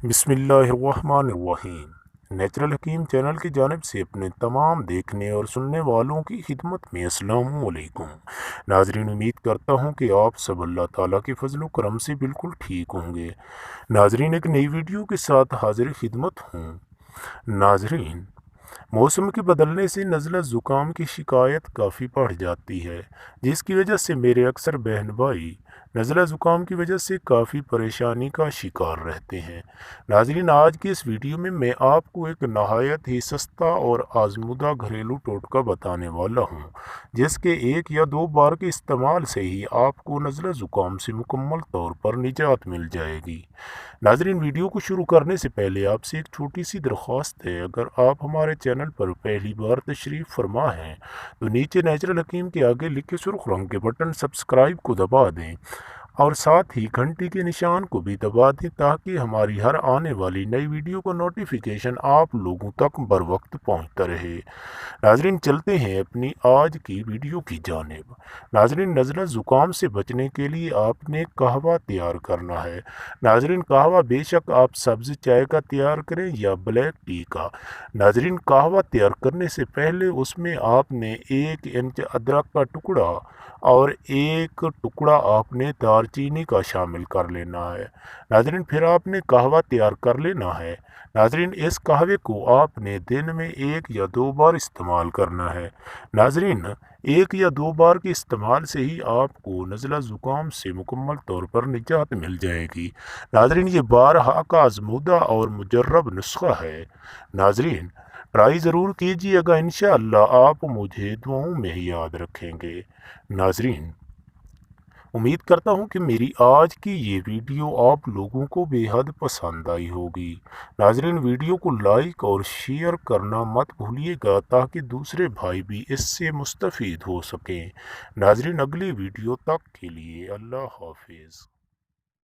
بسم اللہ الرحمن الرحیم۔ نیچرل حکیم چینل کی جانب سے اپنے تمام دیکھنے اور سننے والوں کی خدمت میں السلام علیکم۔ ناظرین، امید کرتا ہوں کہ آپ سب اللہ تعالیٰ کے فضل و کرم سے بالکل ٹھیک ہوں گے۔ ناظرین، ایک نئی ویڈیو کے ساتھ حاضر خدمت ہوں۔ ناظرین، موسم کے بدلنے سے نزلہ زکام کی شکایت کافی بڑھ جاتی ہے، جس کی وجہ سے میرے اکثر بہن بھائی نزلہ زکام کی وجہ سے کافی پریشانی کا شکار رہتے ہیں۔ ناظرین، آج کی اس ویڈیو میں آپ کو ایک نہایت ہی سستا اور آزمودہ گھریلو ٹوٹکا بتانے والا ہوں، جس کے 1 یا 2 بار کے استعمال سے ہی آپ کو نزلہ زکام سے مکمل طور پر نجات مل جائے گی۔ ناظرین، ویڈیو کو شروع کرنے سے پہلے آپ سے ایک چھوٹی سی درخواست ہے۔ اگر آپ ہمارے چینل پر پہلی بار تشریف فرما ہیں تو نیچے نیچرل حکیم کے آگے لکھے سرخ رنگ کے بٹن سبسکرائب کو دبا دیں اور ساتھ ہی گھنٹی کے نشان کو بھی دبا دیں تاکہ ہماری ہر آنے والی نئی ویڈیو کا نوٹیفیکیشن آپ لوگوں تک بر وقت پہنچتا رہے۔ ناظرین، چلتے ہیں اپنی آج کی ویڈیو کی جانب۔ ناظرین، نزلہ زکام سے بچنے کے لیے آپ نے قہوہ تیار کرنا ہے۔ ناظرین، قہوہ بے شک آپ سبز چائے کا تیار کریں یا بلیک ٹی کا۔ ناظرین، قہوہ تیار کرنے سے پہلے اس میں آپ نے 1 انچ ادرک کا ٹکڑا اور 1 ٹکڑا آپ نے دار چینی کا شامل کر لینا ہے۔ ناظرین، پھر آپ نے قہوہ تیار کر لینا ہے۔ ناظرین، اس قہوے کو آپ نے دن میں 1 یا 2 بار استعمال کرنا ہے۔ ناظرین، 1 یا 2 بار کے استعمال سے ہی آپ کو نزلہ زکام سے مکمل طور پر نجات مل جائے گی۔ ناظرین، یہ بارہا کا آزمودہ اور مجرب نسخہ ہے۔ ناظرین، ٹرائی ضرور کیجیے گا، انشاءاللہ آپ مجھے دعاؤں میں یاد رکھیں گے۔ ناظرین، امید کرتا ہوں کہ میری آج کی یہ ویڈیو آپ لوگوں کو بے حد پسند آئی ہوگی۔ ناظرین، ویڈیو کو لائک اور شیئر کرنا مت بھولیے گا تاکہ دوسرے بھائی بھی اس سے مستفید ہو سکیں۔ ناظرین، اگلی ویڈیو تک کے لیے اللہ حافظ۔